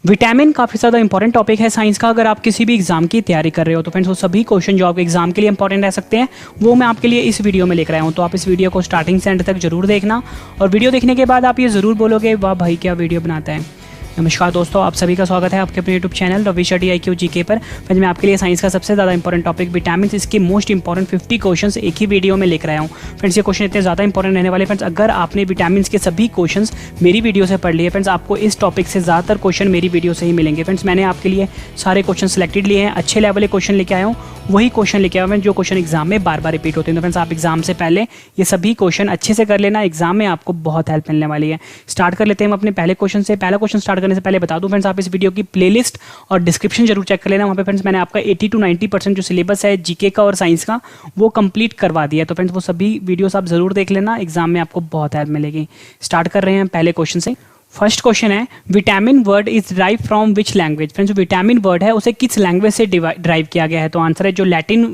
Vitamin काफ़ी ज़्यादा important topic है साइंस का। अगर आप किसी भी एग्जाम की तैयारी कर रहे हो तो फ्रेंड्स वो सभी क्वेश्चन जो आपके एग्जाम के लिए इंपॉर्टेंट रह सकते हैं वो मैं आपके लिए इस वीडियो में लेकर आया हूँ। तो आप इस वीडियो को स्टार्टिंग से एंड तक जरूर देखना और वीडियो देखने के बाद आप ये ज़रूर बोलोगे वाह भाई क्या वीडियो बनाता है। नमस्कार दोस्तों, आप सभी का स्वागत है आपके अपने YouTube channel Ravi study IQ GK पर। फ्रेंड्स मैं आपके लिए साइंस का सबसे ज़्यादा इंपॉर्टेंट टॉपिक विटामिन, इसके मोस्ट इंपॉर्टेंट 50 क्वेश्चंस एक ही वीडियो में लेकर आया हूँ। फ्रेंड्स ये क्वेश्चन इतने ज़्यादा इंपॉर्टेंट रहने वाले। फ्रेंड्स अगर आपने विटामिन के सभी क्वेश्चंस मेरी वीडियो से पढ़ लिए फ्रेंड्स, आपको इस टॉपिक से ज़्यादातर क्वेश्चन मेरी वीडियो से ही मिलेंगे। फ्रेंड्स मैंने आपके लिए सारे क्वेश्चन सेलेक्टेड लिए हैं, अच्छे लेवल के क्वेश्चन लेके आया हूँ, वही क्वेश्चन लेके आया हूँ जो क्वेश्चन एग्जाम में बार बार रिपीट होते हैं। तो फ्रेंड्स आप एग्जाम से पहले ये सभी क्वेश्चन अच्छे से कर लेना, एग्जाम में आपको बहुत हेल्प मिलने वाली है। स्टार्ट कर लेते हैं हम अपने पहले क्वेश्चन से। पहला क्वेश्चन स्टार्ट करने से पहले बता दूं फ्रेंड्स, आप इस वीडियो की प्लेलिस्ट और डिस्क्रिप्शन जरूर चेक कर लेना। वहाँ पे फ्रेंड्स मैंने आपका 80 to 90% जो सिलेबस है जीके का और साइंस का वो कंप्लीट करवा दिया है। तो फ्रेंड्स वो सभी वीडियोस आप जरूर देख लेना, एग्जाम में आपको बहुत हेल्प मिलेगी। स्टार्ट कर रहे हैं पहले क्वेश्चन से। फर्स्ट क्वेश्चन है vitamin word is drive from which language. Friends जो विटामिन वर्ड है उसे किस लैंग्वेज से ड्राइव किया गया है? तो आंसर है जो लैटिन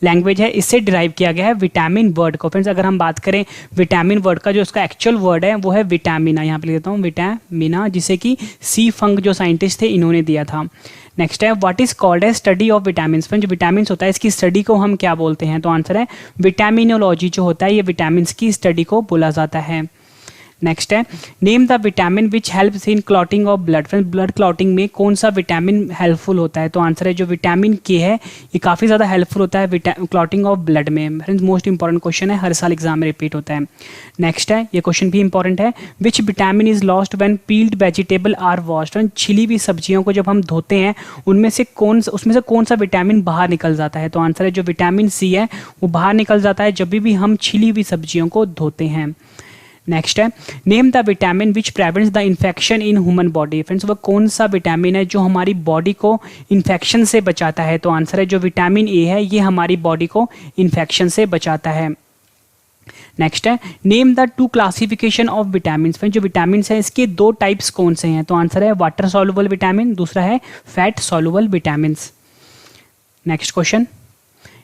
लैंग्वेज है इससे ड्राइव किया गया है विटामिन वर्ड को। फ्रेंड्स अगर हम बात करें विटामिन वर्ड का जो उसका एक्चुअल वर्ड है वो है विटामिना, यहाँ पे लिख देता हूँ विटामिना, जिसे कि सी फंक जो साइंटिस्ट थे इन्होंने दिया था। नेक्स्ट है what is called as study of vitamin. Friends जो विटामिन होता है इसकी स्टडी को हम क्या बोलते हैं? तो आंसर है विटामिनोलॉजी जो होता है ये विटामिन की स्टडी को बोला जाता है। नेक्स्ट है name the vitamin which helps in clotting of blood. Friends blood clotting में कौन सा विटामिन हेल्पफुल होता है? तो आंसर है जो विटामिन के है ये काफ़ी ज़्यादा हेल्पफुल होता है क्लॉटिंग ऑफ ब्लड में। फ्रेंड्स मोस्ट इंपॉर्टेंट क्वेश्चन है, हर साल एग्जाम में रिपीट होता है। नेक्स्ट है ये क्वेश्चन भी इंपॉर्टेंट है, which vitamin is lost when peeled vegetable are washed. छिली हुई सब्जियों को जब हम धोते हैं उसमें से कौन सा विटामिन बाहर निकल जाता है? तो आंसर है जो विटामिन सी है वो बाहर निकल जाता है जब भी हम छिली हुई सब्जियों को धोते हैं। नेक्स्ट है name the vitamin which prevents the infection in human body. Friends वह कौन सा विटामिन है जो हमारी बॉडी को इन्फेक्शन से बचाता है? तो आंसर है जो विटामिन ए है ये हमारी बॉडी को इन्फेक्शन से बचाता है। नेक्स्ट है name the two classification of vitamin. Friends जो विटामिन है इसके दो टाइप्स कौन से हैं? तो आंसर है वाटर सॉल्युबल विटामिन, दूसरा है fat soluble vitamin. Next question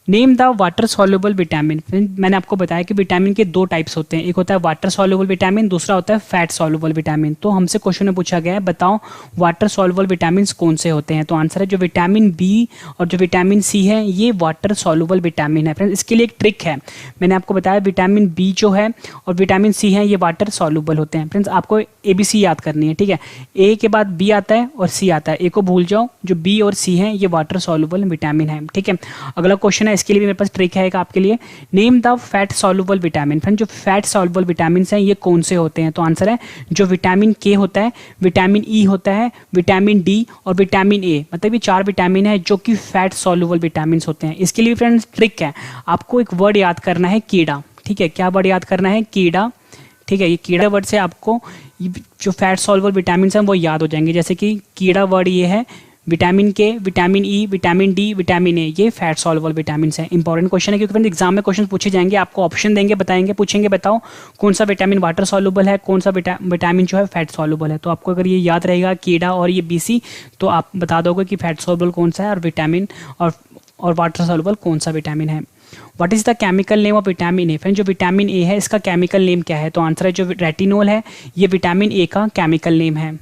name the water soluble vitamin. मैंने आपको बताया कि विटामिन के दो टाइप्स होते हैं, एक होता है वाटर सॉल्युबल विटामिन, दूसरा होता है फैट सॉल्युबल विटामिन। तो हमसे क्वेश्चन में पूछा गया है बताओ वाटर सॉल्युबल विटामिन कौन से होते हैं? तो आंसर है जो विटामिन बी और जो विटामिन सी है ये वाटर सॉल्युबल विटामिन है। फ्रेंड्स इसके लिए एक ट्रिक है, मैंने आपको बताया विटामिन बी जो है और विटामिन सी है ये वाटर सॉल्युबल होते हैं। फ्रेंड्स आपको ABC याद करनी है, ठीक है? ए के बाद बी आता है और सी आता है, ए को भूल जाओ, जो बी और सी है ये वाटर सॉल्युबल विटामिन है, ठीक है? अगला क्वेश्चन है, इसके लिए भी मेरे पास ट्रिक है एक आपके लिए, name the fat soluble vitamin. Friend जो फैट सॉल्युबल विटामिन हैं ये कौन से होते हैं? तो आंसर है जो विटामिन के होता है, विटामिन ई होता है, विटामिन डी और विटामिन ए, मतलब ये 4 विटामिन है जो कि फैट सॉल्युबल विटामिन होते हैं। इसके लिए फ्रेंड्स ट्रिक है, आपको एक वर्ड याद करना है कीड़ा, ठीक है? क्या वर्ड याद करना है? कीड़ा, ठीक है? ये कीड़ा वर्ड से आपको जो फैट सॉल्युबल विटामिन हैं वो याद हो जाएंगे। जैसे कि कीड़ा वर्ड ये है विटामिन के, vitamin E, vitamin D, vitamin A, ये फैट सॉल्युबल विटामिन हैं। इंपॉर्टेंट क्वेश्चन है क्योंकि फ्रेंड्स एग्जाम में क्वेश्चन पूछे जाएंगे, आपको ऑप्शन देंगे, बताएंगे, पूछेंगे बताओ कौन सा विटामिन वाटर सॉल्युबल है, कौन सा विटामिन जो है फैट सॉल्युबल है। तो आपको अगर ये याद रहेगा कीड़ा और ये BC तो आप बता दोगे कि फैट सॉल्युबल कौन सा है और विटामिन और वाटर सॉल्युबल कौन सा विटामिन है। What is the chemical name of vitamin A. Friend जो विटामिन ए है इसका केमिकल नेम क्या है? तो आंसर है जो रेटिनोल है ये विटामिन ए का केमिकल नेम है।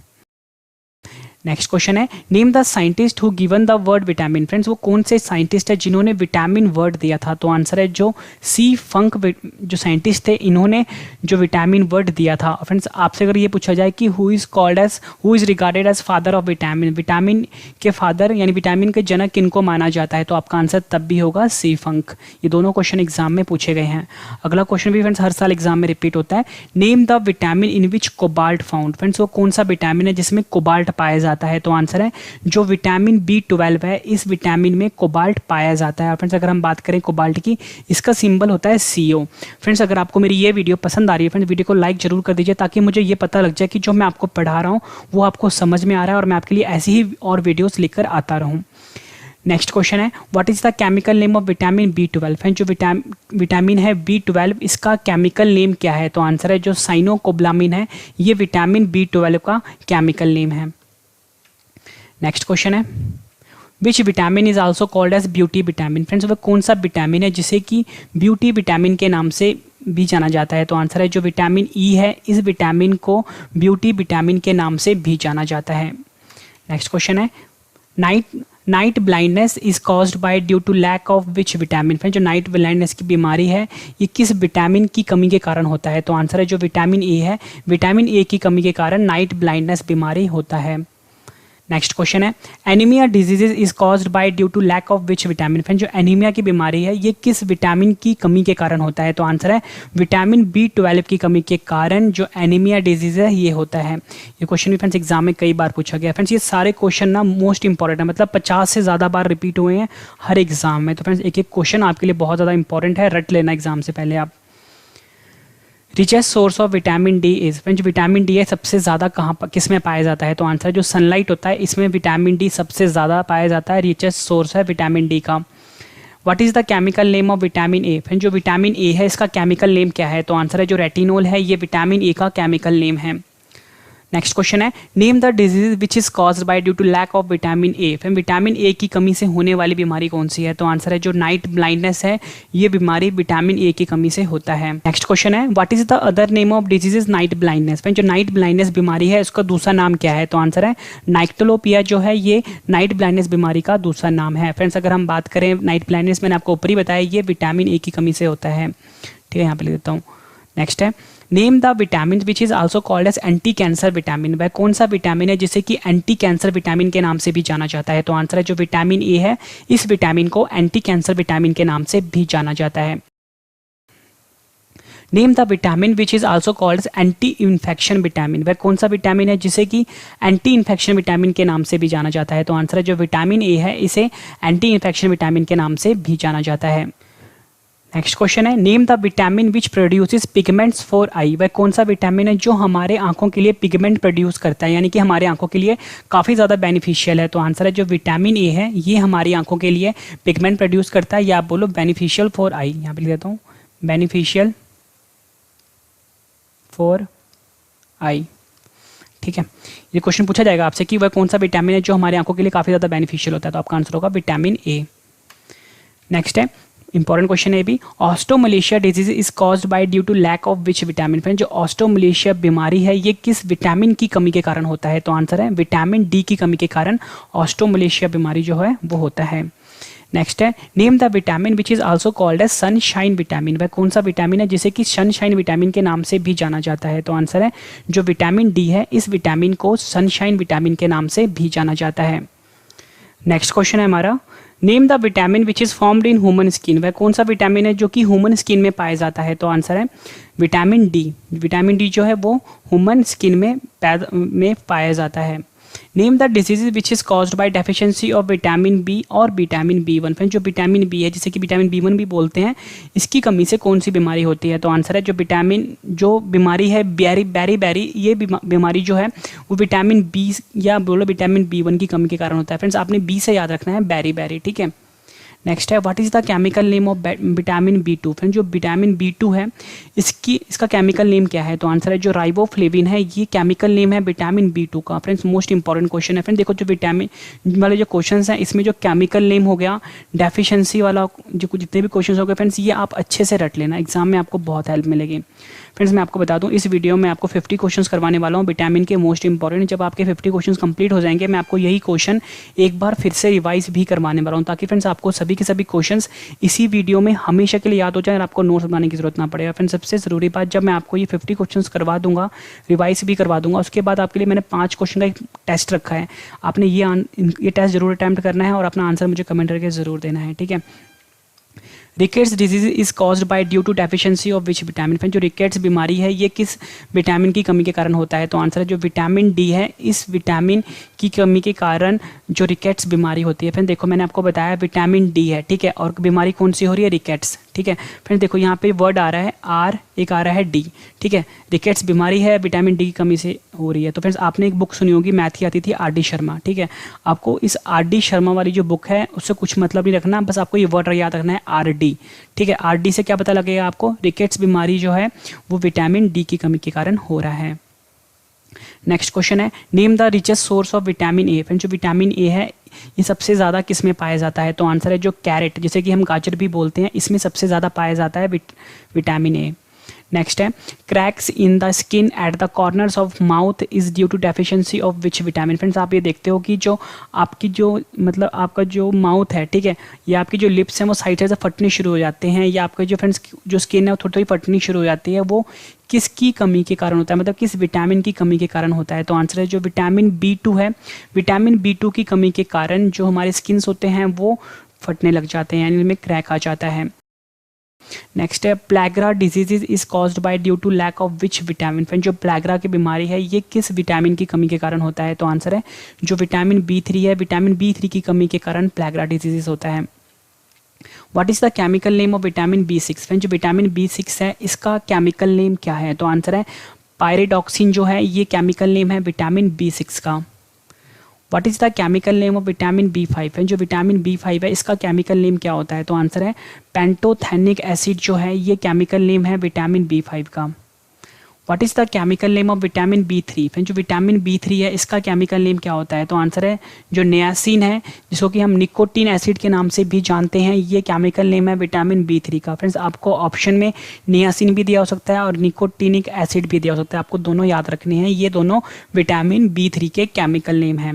नेक्स्ट क्वेश्चन है name the scientist who given the word vitamin. Friends वो कौन से साइंटिस्ट है जिन्होंने विटामिन वर्ड दिया था? तो आंसर है जो सी फंक जो साइंटिस्ट थे इन्होंने जो विटामिन वर्ड दिया था। फ्रेंड्स आपसे अगर ये पूछा जाए कि who is regarded as father of vitamin, vitamin के फादर यानी विटामिन के जनक किनको माना जाता है? तो आपका आंसर तब भी होगा सी फंक। ये दोनों क्वेश्चन एग्जाम में पूछे गए हैं। अगला क्वेश्चन भी फ्रेंड्स हर साल एग्जाम में रिपीट होता है, name the vitamin in which cobalt found. Friends वो कौन सा विटामिन है जिसमें कोबाल्ट पाया जाता है? तो आंसर है जो विटामिन B12 है इस विटामिन में कोबाल्ट पाया जाता है। और फ्रेंड्स अगर हम बात करें कोबाल्ट की, इसका सिंबल होता है CO। फ्रेंड्स अगर आपको मेरी ये वीडियो पसंद आ रही है फ्रेंड्स वीडियो को लाइक जरूर कर दीजिए ताकि मुझे ये पता लग जाए कि जो मैं आपको पढ़ा रहा हूँ वो आपको समझ में आ रहा है और मैं आपके लिए ऐसी ही और वीडियोस लेकर आता रहूँ। नेक्स्ट क्वेश्चन है what is the chemical name of vitamin B12। Friend जो विटामिन है B12 इसका केमिकल नेम क्या है? तो आंसर है जो साइनोकोबालामिन है ये विटामिन B12 का केमिकल नेम है। नेक्स्ट क्वेश्चन है which vitamin is also called as beauty vitamin. Friends वह कौन सा विटामिन है जिसे कि ब्यूटी विटामिन के नाम से भी जाना जाता है? तो आंसर है जो विटामिन E है इस विटामिन को ब्यूटी विटामिन के नाम से भी जाना जाता है। नेक्स्ट क्वेश्चन है night blindness is caused by due to lack of which vitamin. Friend जो नाइट ब्लाइंडनेस की बीमारी है ये किस विटामिन की कमी के कारण होता है? तो आंसर है जो विटामिन ए है, विटामिन ए की कमी के कारण नाइट ब्लाइंडनेस बीमारी होता है। नेक्स्ट क्वेश्चन है anaemia diseases is caused by due to lack of which vitamin. Friend जो एनीमिया की बीमारी है ये किस विटामिन की कमी के कारण होता है? तो आंसर है विटामिन B12 की कमी के कारण जो एनीमिया डिजीज है ये होता है। ये क्वेश्चन भी फ्रेंड्स एग्जाम में कई बार पूछा गया। फ्रेंड्स ये सारे क्वेश्चन ना मोस्ट इंपॉर्टेंट है, मतलब 50 से ज़्यादा बार रिपीट हुए हैं हर एग्जाम में। तो फ्रेंड्स एक एक क्वेश्चन आपके लिए बहुत ज़्यादा इंपॉर्टेंट है, रट लेना एग्जाम से पहले आप। Richest source of vitamin D is. Friends vitamin D है सबसे ज़्यादा कहाँ पर किस में पाया जाता है? तो आंसर है जो सनलाइट होता है इसमें विटामिन डी सबसे ज़्यादा पाया जाता है, रिचेस्ट सोर्स है विटामिन डी का। What is the chemical name of vitamin A. Friend जो विटामिन ए है इसका केमिकल नेम क्या है? तो आंसर है जो रेटिनोल है ये विटामिन ए का केमिकल नेम है। नेक्स्ट क्वेश्चन है name the disease which is caused by due to lack of vitamin A. फिर विटामिन ए की कमी से होने वाली बीमारी कौन सी है? तो आंसर है जो नाइट ब्लाइंडनेस है ये बीमारी विटामिन ए की कमी से होता है। नेक्स्ट क्वेश्चन है what is the other name of disease night blindness. जो नाइट ब्लाइंडनेस बीमारी है उसका दूसरा नाम क्या है? तो आंसर है नाइक्टोलोपिया जो है ये नाइट ब्लाइंडनेस बीमारी का दूसरा नाम है। फ्रेंड्स अगर हम बात करें नाइट ब्लाइंडनेस मैंने आपको ऊपर ही बताया ये विटामिन ए की कमी से होता है। ठीक है यहाँ पे लिख देता हूँ। नेक्स्ट है name the vitamin which is also called as anti cancer vitamin. वह कौन सा विटामिन है जिसे कि एंटी कैंसर विटामिन के नाम से भी जाना जाता है? तो आंसर है जो विटामिन ए है इस विटामिन को एंटी कैंसर विटामिन के नाम से भी जाना जाता है। Name the vitamin which is also called as anti infection vitamin. वह कौन सा विटामिन है जिसे कि एंटी इन्फेक्शन विटामिन के नाम से भी जाना जाता है? तो आंसर है जो विटामिन ए है इसे एंटी इन्फेक्शन विटामिन के नाम से भी जाना जाता है। नेक्स्ट क्वेश्चन है name the vitamin which produces pigments for I. वह कौन सा विटामिन है जो हमारे आंखों के लिए पिगमेंट प्रोड्यूस करता है, यानी कि हमारे आंखों के लिए काफ़ी ज़्यादा बेनिफिशियल है? तो आंसर है जो विटामिन ए है ये हमारी आंखों के लिए पिगमेंट प्रोड्यूस करता है, या आप बोलो बेनिफिशियल फॉर आई। यहाँ पे लिख देता हूँ बेनिफिशियल फॉर आई। ठीक है ये क्वेश्चन पूछा जाएगा आपसे कि वह कौन सा विटामिन है जो हमारे आंखों के लिए काफ़ी ज़्यादा बेनिफिशियल होता है, तो आपका आंसर होगा विटामिन ए। नेक्स्ट है इंपॉर्टेंट क्वेश्चन है भी osteomalacia disease is caused by due to lack of which vitamin. Friend जो ऑस्टोमलेशिया बीमारी है ये किस विटामिन की कमी के कारण होता है? तो आंसर है विटामिन डी की कमी के कारण ऑस्टोमलेशिया बीमारी जो है वो होता है। नेक्स्ट है name the vitamin which is also called as sunshine vitamin. वह कौन सा विटामिन है जिसे कि सनशाइन विटामिन के नाम से भी जाना जाता है? तो आंसर है जो विटामिन डी है इस विटामिन को सनशाइन विटामिन के नाम से भी जाना जाता है। नेक्स्ट क्वेश्चन है हमारा name the vitamin which is formed in human skin. वह कौन सा विटामिन है जो कि ह्यूमन स्किन में पाया जाता है? तो आंसर है विटामिन डी। विटामिन डी जो है वो ह्यूमन स्किन में पाया जाता है। Name the disease which is caused by deficiency of vitamin B और विटामिन B1। फ्रेंड जो विटामिन बी है जिसे कि विटामिन B1 भी बोलते हैं इसकी कमी से कौन सी बीमारी होती है? तो आंसर है जो बीमारी है बेरी ये बीमारी जो है वो विटामिन बी या बोलो विटामिन B1 की कमी के कारण होता है। फ्रेंड्स आपने बी से याद रखना है बेरी। ठीक है नेक्स्ट है what is the chemical name of vitamin B2। Friend जो विटामिन B2 है इसका केमिकल नेम क्या है? तो आंसर है जो राइबोफ्लेविन है ये केमिकल नेम है विटामिन B2 का। फ्रेंड्स मोस्ट इंपॉर्टेंट क्वेश्चन है। फ्रेंड देखो जो विटामिन वाले जो क्वेश्चन हैं इसमें जो केमिकल नेम हो गया डेफिशिएंसी वाला जो जितने भी क्वेश्चन हो गए फ्रेंड्स ये आप अच्छे से रट लेना, एग्जाम में आपको बहुत हेल्प मिलेगी। फ्रेंड्स मैं आपको बता दूं इस वीडियो में आपको 50 क्वेश्चंस करवाने वाला हूं विटामिन के मोस्ट इंपॉर्टेंट। जब आपके 50 क्वेश्चंस कंप्लीट हो जाएंगे मैं आपको यही क्वेश्चन एक बार फिर से रिवाइज भी करवाने वाला हूं ताकि फ्रेंड्स आपको सभी के सभी क्वेश्चंस इसी वीडियो में हमेशा के लिए याद हो जाए और आपको नोट्स बनाने की जरूरत ना पड़ेगा। फ्रेंड्स सबसे ज़रूरी बात जब मैं आपको ये 50 क्वेश्चंस करवा दूंगा रिवाइज भी करवा दूंगा उसके बाद आपके लिए मैंने 5 क्वेश्चन का एक टेस्ट रखा है। आपने ये टेस्ट जरूर अटैम्प्ट करना है और अपना आंसर मुझे कमेंट करके ज़रूर देना है। ठीक है rickets disease is caused by due to deficiency of which vitamin. Friend जो रिकेट्स बीमारी है ये किस विटामिन की कमी के कारण होता है? तो आंसर है जो विटामिन डी है इस विटामिन की कमी के कारण जो रिकेट्स बीमारी होती है। फ्रेंड देखो मैंने आपको बताया विटामिन डी है ठीक है और बीमारी कौन सी हो रही है? रिकेट्स। ठीक है फ्रेंड देखो यहाँ पे वर्ड आ रहा है आर एक आ रहा है डी। ठीक है रिकेट्स बीमारी है विटामिन डी की कमी से हो रही है। तो फ्रेंड्स आपने एक बुक सुनी होगी मैथ की आती थी R D शर्मा। ठीक है आपको इस R D शर्मा वाली जो बुक है उससे कुछ मतलब नहीं रखना, बस आपको ये वर्ड याद रखना है RD। ठीक है RD से क्या पता लगेगा आपको? रिकेट्स बीमारी जो है वो विटामिन डी की कमी के कारण हो रहा है। नेक्स्ट क्वेश्चन है name the richest source of vitamin A. Friend जो विटामिन ए है ये सबसे ज़्यादा किस में पाया जाता है? तो आंसर है जो कैरेट जिसे कि हम गाजर भी बोलते हैं इसमें सबसे ज़्यादा पाया जाता है विटामिन ए। नेक्स्ट है cracks in the skin at the corners of mouth is due to deficiency of which vitamin. Friends आप ये देखते हो कि जो आपकी जो मतलब आपका जो माउथ है, ठीक है, या आपकी जो लिप्स हैं वो साइड से फटने शुरू हो जाते हैं, या आपका जो फ्रेंड्स जो स्किन है वो थोड़ी थोड़ी फटनी शुरू हो जाती है, वो किसकी कमी के कारण होता है, मतलब किस विटामिन की कमी के कारण होता है। तो आंसर है जो विटामिन B2 है, विटामिन B2 की कमी के कारण जो हमारे स्किन्स होते हैं वो फटने लग जाते हैं, यानी इनमें क्रैक आ जाता है। नेक्स्ट है pellagra disease is caused by due to lack of which vitamin. Friend जो प्लैग्रा की बीमारी है ये किस विटामिन की कमी के कारण होता है। तो आंसर है जो विटामिन B3 है, विटामिन B3 की कमी के कारण प्लैग्रा डिजीज होता है। What is the chemical name of vitamin B6। Friend जो विटामिन B6 है इसका केमिकल नेम क्या है। तो आंसर है पायरिडॉक्सिन जो है ये केमिकल नेम है विटामिन B6 का। What is the chemical name of vitamin B5 है, जो विटामिन B5 है इसका केमिकल नेम क्या होता है। तो आंसर है पेंटोथेनिक एसिड जो है ये केमिकल नेम है विटामिन B5 का। What is the chemical name of vitamin B3। फिर जो विटामिन B3 है इसका केमिकल नेम क्या होता है। तो आंसर है जो नियासिन है, जिसको कि हम निकोटीन एसिड के नाम से भी जानते हैं, ये केमिकल नेम है विटामिन B3 का। फ्रेंड्स आपको ऑप्शन में नियासिन भी दिया हो सकता है और निकोटीनिक एसिड भी दिया हो सकता है, आपको दोनों याद रखने हैं, ये दोनों विटामिन B3 के केमिकल नेम हैं।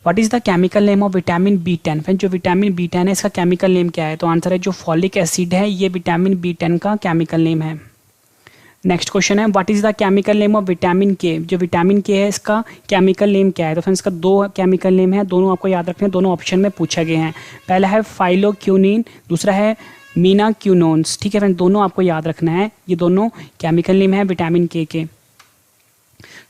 What is the chemical name of vitamin B10। Friend जो विटामिन B10 है इसका केमिकल नेम क्या है। तो आंसर है जो फॉलिक एसिड है ये विटामिन B10 का केमिकल नेम है। नेक्स्ट क्वेश्चन है what is the chemical name of vitamin K। जो विटामिन K है इसका केमिकल नेम क्या है। तो फ्रेंड्स इसका दो केमिकल नेम है, दोनों आपको याद रखने हैं, दोनों ऑप्शन में पूछे गए हैं। पहला है फाइलोक्यूनिन, दूसरा है मीनाक्यूनोन्स। ठीक है फ्रेंड, दोनों आपको याद रखना है, ये दोनों केमिकल नेम है विटामिन K के।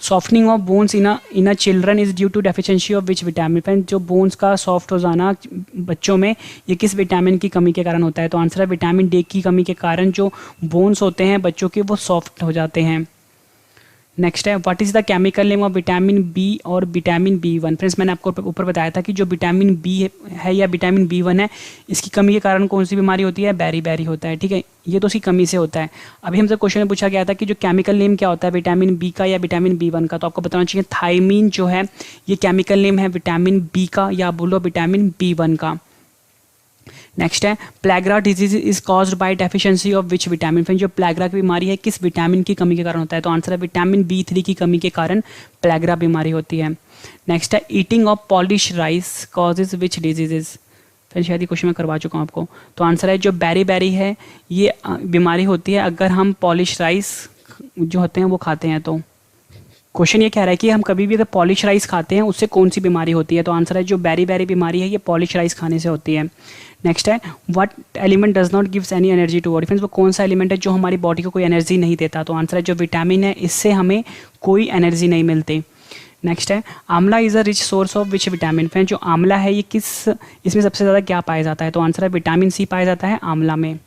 Softening of bones in a children is due to deficiency of which vitamin. Friend जो बोन्स का सॉफ्ट हो जाना बच्चों में ये किस विटामिन की कमी के कारण होता है। तो आंसर है विटामिन D की कमी के कारण जो बोन्स होते हैं बच्चों के वो सॉफ्ट हो जाते हैं। नेक्स्ट है what is the chemical name of vitamin B और विटामिन B1। फ्रेंड्स मैंने आपको ऊपर बताया था कि जो विटामिन B है या विटामिन B1 है इसकी कमी के कारण कौन सी बीमारी होती है, बेरी होता है। ठीक है, ये तो उसकी कमी से होता है। अभी हमसे क्वेश्चन में पूछा गया था कि जो केमिकल नेम क्या होता है विटामिन B का या विटामिन B1 का, तो आपको बताना चाहिए थायमीन जो है ये केमिकल नेम है विटामिन B का, या बोलो विटामिन B1 का। नेक्स्ट है pellagra disease is caused by deficiency of which vitamin. फिर जो प्लैग्रा की बीमारी है किस विटामिन की कमी के कारण होता है। तो आंसर है विटामिन B3 की कमी के कारण प्लैग्रा बीमारी होती है। नेक्स्ट है eating of polish rice causes which diseases. फिर शायद ये क्वेश्चन मैं करवा चुका हूँ आपको। तो आंसर है जो बेरी है ये बीमारी होती है अगर हम पॉलिश राइस जो होते हैं वो खाते हैं। तो क्वेश्चन ये कह रहा है कि हम कभी भी अगर पॉलिश राइस खाते हैं उससे कौन सी बीमारी होती है। तो आंसर है जो बेरी बीमारी है ये पॉलिश राइस खाने से होती है। नेक्स्ट है what element does not gives any energy to body. Friends वो कौन सा एलिमेंट है जो हमारी बॉडी को कोई एनर्जी नहीं देता। तो आंसर है जो विटामिन है, इससे हमें कोई एनर्जी नहीं मिलती। नेक्स्ट है आंवला is a rich source of which vitamin. Friend जो आंवला है ये इसमें सबसे ज़्यादा क्या पाया जाता है। तो आंसर है विटामिन C पाया जाता है आंवला में।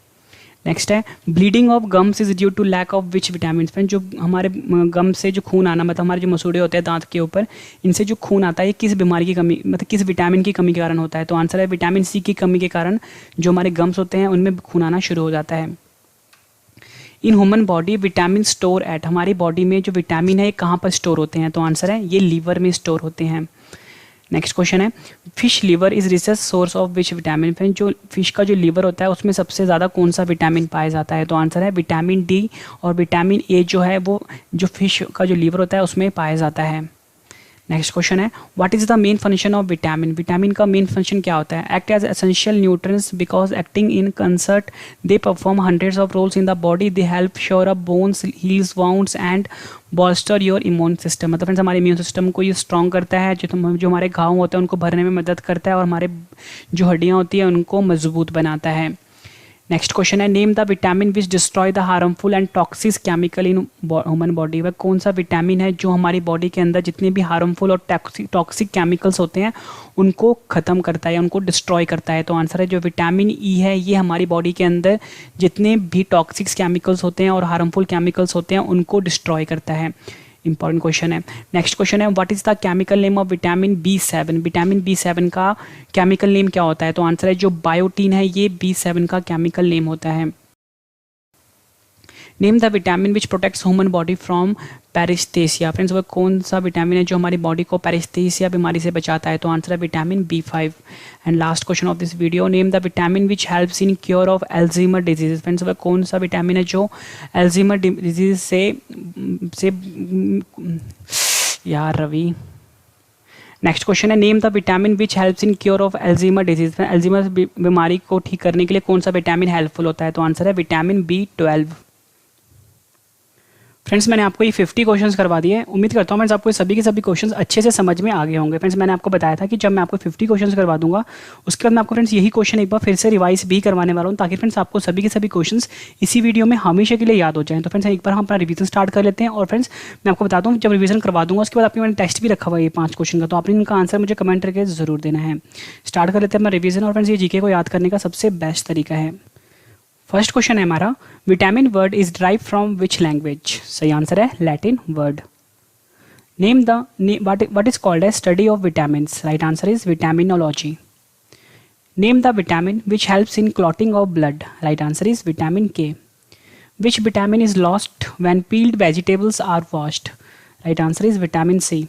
नेक्स्ट है bleeding of gums is due to lack of which vitamin. Friend जो हमारे गम से जो खून आना, मतलब हमारे जो मसूड़े होते हैं दांत के ऊपर, इनसे जो खून आता है ये किस बीमारी की कमी, मतलब किस विटामिन की कमी के कारण होता है। तो आंसर है विटामिन C की कमी के कारण जो हमारे गम्स होते हैं उनमें खून आना शुरू हो जाता है। In human body vitamin store at. हमारी बॉडी में जो विटामिन है ये कहाँ पर स्टोर होते हैं। तो आंसर है ये लीवर में स्टोर होते हैं। नेक्स्ट क्वेश्चन है fish liver is richest source of which vitamin. फिर जो फिश का जो लीवर होता है उसमें सबसे ज़्यादा कौन सा विटामिन पाया जाता है। तो आंसर है विटामिन D और विटामिन A जो है वो जो फिश का जो लीवर होता है उसमें पाया जाता है। नेक्स्ट क्वेश्चन है what is the main function of vitamin. Vitamin का मेन फंक्शन क्या होता है। Act as essential nutrients because acting in concert they perform hundreds of roles in the body. They help shore up bones, heals wounds and bolster your immune system. मतलब friends हमारे immune system को ये strong करता है, जो हमारे घाव होते हैं उनको भरने में मदद करता है और हमारे जो हड्डियाँ होती हैं उनको मजबूत बनाता है। नेक्स्ट क्वेश्चन है name the vitamin which destroy the harmful and toxic chemical in human body. वह कौन सा विटामिन है जो हमारी बॉडी के अंदर जितने भी हार्मफुल और टॉक्सिक केमिकल्स होते हैं उनको ख़त्म करता है, उनको डिस्ट्रॉय करता है। तो आंसर है जो विटामिन E है ये हमारी बॉडी के अंदर जितने भी टॉक्सिक केमिकल्स होते हैं और हार्मफुल केमिकल्स होते हैं उनको डिस्ट्रॉय करता है। इंपॉर्टेंट क्वेश्चन है। नेक्स्ट क्वेश्चन है what is the chemical name of vitamin B7। Vitamin B7 का केमिकल नेम क्या होता है। तो आंसर है जो बायोटीन है ये B7 का केमिकल नेम होता है। Name the vitamin which protects human body from paresthesia. Friends वह कौन सा विटामिन है जो हमारी बॉडी को पेरिस्थेसिया बीमारी से बचाता है? तो आंसर है vitamin B5। And last question of this video, name the vitamin which helps in cure of Alzheimer disease. Friends वह कौन सा विटामिन है जो एल्जीमर डिजीज से यार रवि, नेक्स्ट क्वेश्चन है, name the vitamin which helps in cure of Alzheimer disease. Alzheimer बीमारी को ठीक करने के लिए कौन सा विटामिन हेल्पफुल होता है? तो आंसर है विटामिन B12। फ्रेंड्स मैंने आपको ये 50 क्वेश्चंस करवा दिए हैं। उम्मीद करता हूँ फ्रेंड्स आपको सभी के सभी क्वेश्चंस अच्छे से समझ में आ गए होंगे। फ्रेंड्स मैंने आपको बताया था कि जब मैं आपको 50 क्वेश्चंस करवा दूंगा उसके बाद मैं आपको फ्रेंड्स यही क्वेश्चन एक बार फिर से रिवाइज भी करवाने वाला हूँ, ताकि फ्रेंड्स आपको सभी के सभी क्वेश्चंस इसी वीडियो में हमेशा के लिए याद हो जाएं। तो फ्रेंड्स एक बार हम अपना रिवीजन स्टार्ट कर लेते हैं। और फ्रेंड्स मैं आपको बताता हूँ, जब रिवीजन करवा दूंगा उसके बाद आपके मैंने टेस्ट भी रखा हुआ है ये 5 क्वेश्चन का, तो आपने इनका आंसर मुझे कमेंट करके जरूर देना है। स्टार्ट कर लेते हैं अपना रिवीजन। और फ्रेंड्स ये जीके को याद करने का सबसे बेस्ट तरीका है। फर्स्ट क्वेश्चन है हमारा, vitamin word is drive from which language. सही आंसर है Latin word. Name the what is called as study of vitamins. Right answer is vitaminology. Name the vitamin which helps in clotting of blood. Right answer is vitamin K। Which vitamin is lost when peeled vegetables are washed. Right answer is vitamin C।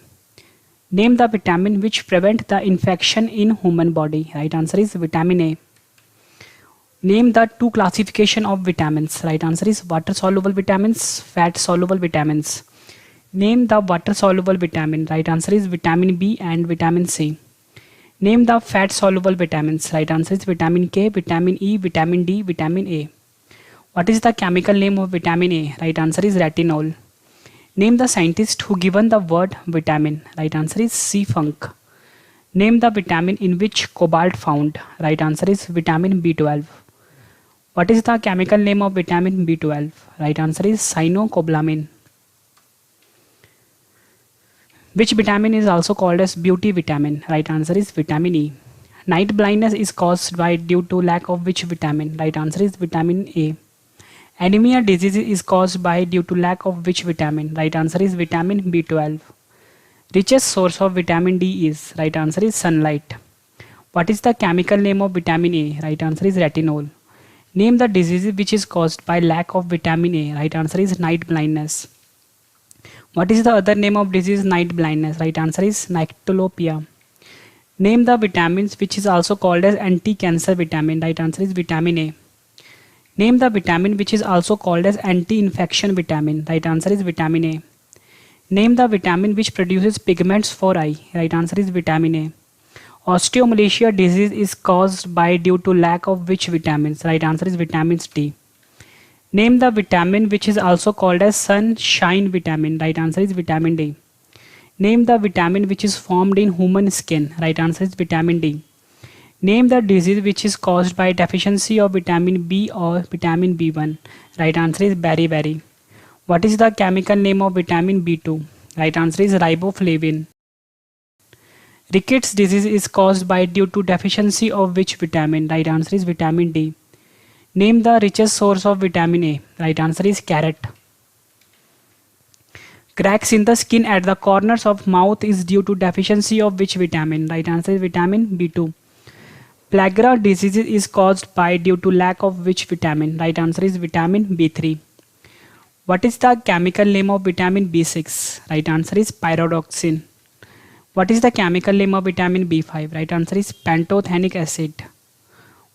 Name the vitamin which prevent the infection in human body. Right answer is vitamin A। Name the 2 classification of vitamins. Right answer is water soluble vitamins, fat soluble vitamins. Name the water soluble vitamin. Right answer is vitamin B and vitamin C. Name the fat soluble vitamins. Right answer is vitamin K, vitamin E, vitamin D, vitamin A. What is the chemical name of vitamin A? Right answer is retinol. Name the scientist who given the word vitamin. Right answer is C. Funk. Name the vitamin in which cobalt found. Right answer is vitamin B12. What is the chemical name of vitamin B12? Right answer is cyanocobalamin. Which vitamin is also called as beauty vitamin? Right answer is vitamin E. Night blindness is caused by due to lack of which vitamin? Right answer is vitamin A. Anemia disease is caused by due to lack of which vitamin? Right answer is vitamin B12. Richest source of vitamin D is? Right answer is sunlight. What is the chemical name of vitamin A? Right answer is retinol. Name the disease which is caused by lack of vitamin A. Right answer is night blindness. What is the other name of disease night blindness? Right answer is nyctalopia. Name the vitamins which is also called as anti-cancer vitamin. Right answer is vitamin A. Name the vitamin which is also called as anti-infection vitamin. Right answer is vitamin A. Name the vitamin which produces pigments for eye. Right answer is vitamin A. Osteomalacia disease is caused by due to lack of which vitamins? Right answer is vitamin D. Name the vitamin which is also called as sunshine vitamin. Right answer is vitamin D. Name the vitamin which is formed in human skin. Right answer is vitamin D. Name the disease which is caused by deficiency of vitamin B or vitamin B1. Right answer is beriberi. What is the chemical name of vitamin B2? Right answer is riboflavin. Rickets disease is caused by due to deficiency of which vitamin? Right answer is vitamin D. Name the richest source of vitamin A. Right answer is carrot. Cracks in the skin at the corners of mouth is due to deficiency of which vitamin? Right answer is vitamin B2. Plagra disease is caused by due to lack of which vitamin? Right answer is vitamin B3. What is the chemical name of vitamin B6? Right answer is pyridoxine. What is the chemical name of vitamin B5? Right answer is pantothenic acid.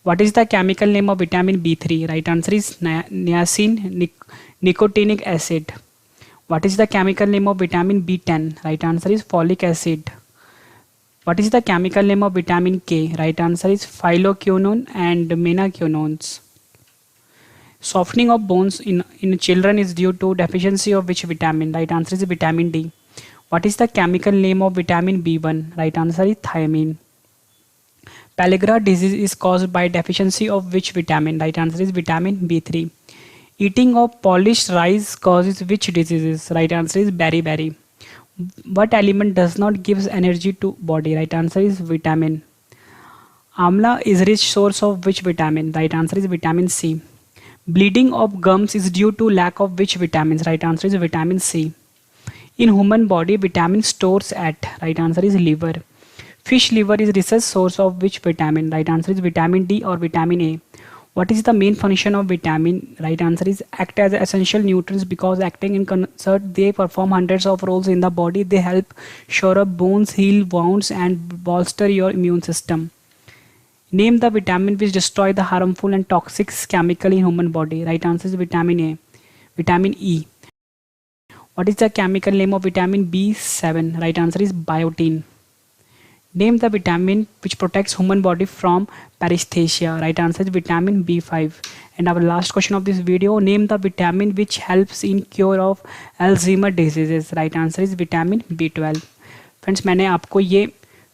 What is the chemical name of vitamin B3? Right answer is niacin nicotinic acid. What is the chemical name of vitamin B10? Right answer is folic acid. What is the chemical name of vitamin K? Right answer is phyloquinone and menaquinones. Softening of bones in children is due to deficiency of which vitamin? Right answer is vitamin D. What is the chemical name of vitamin B1? Right answer is thiamine. Pellagra disease is caused by deficiency of which vitamin? Right answer is vitamin B3. Eating of polished rice causes which diseases? Right answer is beriberi. What element does not give energy to body? Right answer is vitamin. Amla is rich source of which vitamin? Right answer is vitamin C. Bleeding of gums is due to lack of which vitamins? Right answer is vitamin C. In human body, vitamin stores at? Right answer is liver. Fish liver is richest source of which vitamin? Right answer is vitamin D or vitamin A. What is the main function of vitamin? Right answer is act as essential nutrients because acting in concert they perform hundreds of roles in the body. They help shore up bones, heal wounds and bolster your immune system. Name the vitamin which destroy the harmful and toxic chemical in human body. Right answer is vitamin A. Vitamin E. What is the chemical name of vitamin B7? Right answer is biotin. Name the vitamin which protects human body from paresthesia. Right answer is vitamin B5. And our last question of this video, name the vitamin which helps in cure of Alzheimer diseases. Right answer is vitamin B12. Friends मैंने आपको ये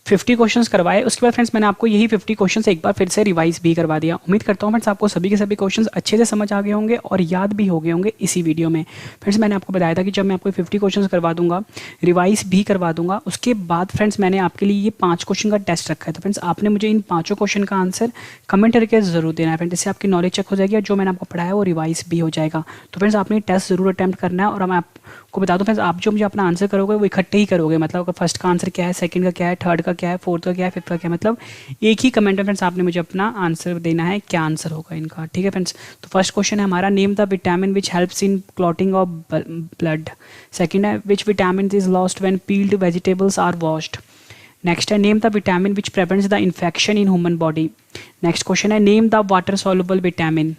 50 questions करवाए, उसके बाद friends मैंने आपको यही 50 questions एक बार फिर से रिवाइज भी करवा दिया। उम्मीद करता हूँ फ्रेंड्स आपको सभी के सभी क्वेश्चंस अच्छे से समझ आ गए होंगे और याद भी हो गए होंगे इसी वीडियो में। फ्रेंड्स मैंने आपको बताया था कि जब मैं आपको 50 क्वेश्चंस करवा दूंगा, रिवाइज भी करवा दूंगा, उसके बाद फ्रेंड्स मैंने आपके लिए ये 5 क्वेश्चन का टेस्ट रखा है। तो फ्रेंड्स आपने मुझे इन 5 क्वेश्चन का आंसर कमेंट करके जरूर देना है फ्रेंड्स, इससे आपकी नॉलेज चेक हो जाएगी और जो मैंने आपको पढ़ाया वो रिवाइज भी हो जाएगा। तो फ्रेंड्स आपने टेस्ट जरूर अटैम्प्ट करना है और मैं आपको बता दूं फ्रेंड्स, आप जो मुझे अपना आंसर करोगे वो इकट्ठे ही करोगे, मतलब फर्स्ट का आंसर क्या है, सेकंड का क्या है, थर्ड का क्या है, फोर्थ का क्या है, फिफ्थ का क्या है, मतलब एक ही कमेंट में फ्रेंड्स आपने मुझे अपना आंसर देना है, क्या आंसर होगा इनका। ठीक है फ्रेंड्स, तो फर्स्ट क्वेश्चन है हमारा, name the vitamin which helps in clotting of blood. Second है, which vitamin is lost when peeled vegetables are washed. Next है, name the vitamin which prevents the infection in human body. Next question है, name the water soluble vitamin.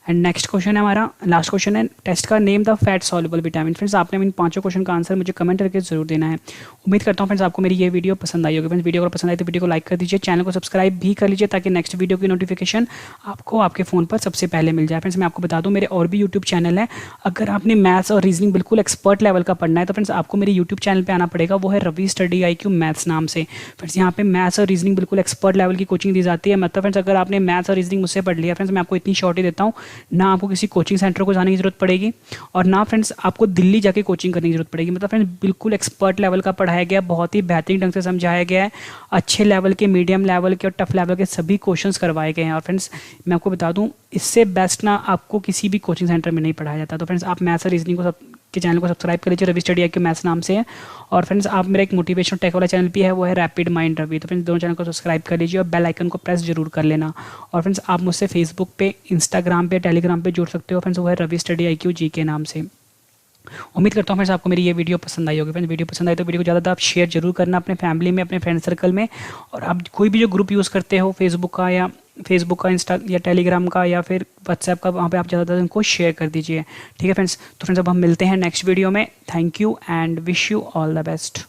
And next question है हमारा, last question है test का, name the fat soluble vitamin. Friends आपने इन 5 question का answer मुझे comment करके जरूर देना है। उम्मीद करता हूँ फ्रेंड्स आपको मेरी ये वीडियो पसंद आई होगी। फ्रेंड्स वीडियो अगर पसंद आई तो वीडियो को लाइक कर दीजिए, चैनल को सब्सक्राइब भी कर लीजिए ताकि नेक्स्ट वीडियो की नोटिफिकेशन आपको आपके फ़ोन पर सबसे पहले मिल जाए। फ्रेंड्स मैं आपको बता दूँ मेरे और भी यूट्यूब चैनल है, अगर आपने मैथ्स और रीजनिंग बिल्कुल एक्सपर्ट लेवल का पढ़ना है तो फ्रेंड्स आपको मेरे यूट्यूब चैनल पर आना पड़ेगा, वो है रवि स्टडी IQ मैथ्स नाम से। फ्रेंड्स यहाँ पे मैथ्स और रीजनिंग बिल्कुल एक्सपर्ट लेवल की कोचिंग दी जाती है। मतलब फ्रेंड्स अगर आपने मैथ्स और रीजनिंग मुझसे पढ़ लिया फ्रेंड्स, मैं आपको इतनी शॉर्ट ही देता हूँ, ना आपको किसी कोचिंग सेंटर को जाने की जरूरत पड़ेगी और ना फ्रेंड्स आपको दिल्ली जाके कोचिंग करने की जरूरत पड़ेगी। मतलब फ्रेंड्स बिल्कुल एक्सपर्ट लेवल का पढ़ाया गया, बहुत ही बेहतरीन ढंग से समझाया गया है, अच्छे लेवल के, मीडियम लेवल के और टफ लेवल के सभी क्वेश्चंस करवाए गए हैं। और फ्रेंड्स मैं आपको बता दूं, इससे बेस्ट ना आपको किसी भी कोचिंग सेंटर में नहीं पढ़ाया जाता। तो फ्रेंड्स आप मैथ्स और रीजनिंग को के चैनल को सब्सक्राइब कर लीजिए, रवि स्टडी IQ मैथ्स नाम से है। और फ्रेंड्स आप मेरा एक मोटिवेशनल टेक वाला चैनल भी है, वो है रैपिड माइंड रवि। तो फ्रेंड्स दोनों चैनल को सब्सक्राइब कर लीजिए और बेल आइकन को प्रेस जरूर कर लेना। और फ्रेंड्स आप मुझसे फेसबुक पे, इंस्टाग्राम पे, टेलीग्राम पे जुड़ सकते हो फ्रेंड्स, वो है रवि स्टडी IQ जी के नाम से। उम्मीद करता हूँ फ्रेंड्स आपको मेरी ये वीडियो पसंद आई होगी। फ्रेंड्स वीडियो पसंद आई तो वीडियो को ज़्यादा आप शेयर जरूर करना अपने फैमिली में, अपने फ्रेंड सर्कल में। और आप कोई भी जो ग्रुप यूज़ करते हो फेसबुक का, इंस्टा या टेलीग्राम का या फिर व्हाट्सएप का, वहाँ पे आप ज़्यादातर उनको शेयर कर दीजिए। ठीक है फ्रेंड्स, तो फ्रेंड्स अब हम मिलते हैं नेक्स्ट वीडियो में। Thank you and wish you all the best.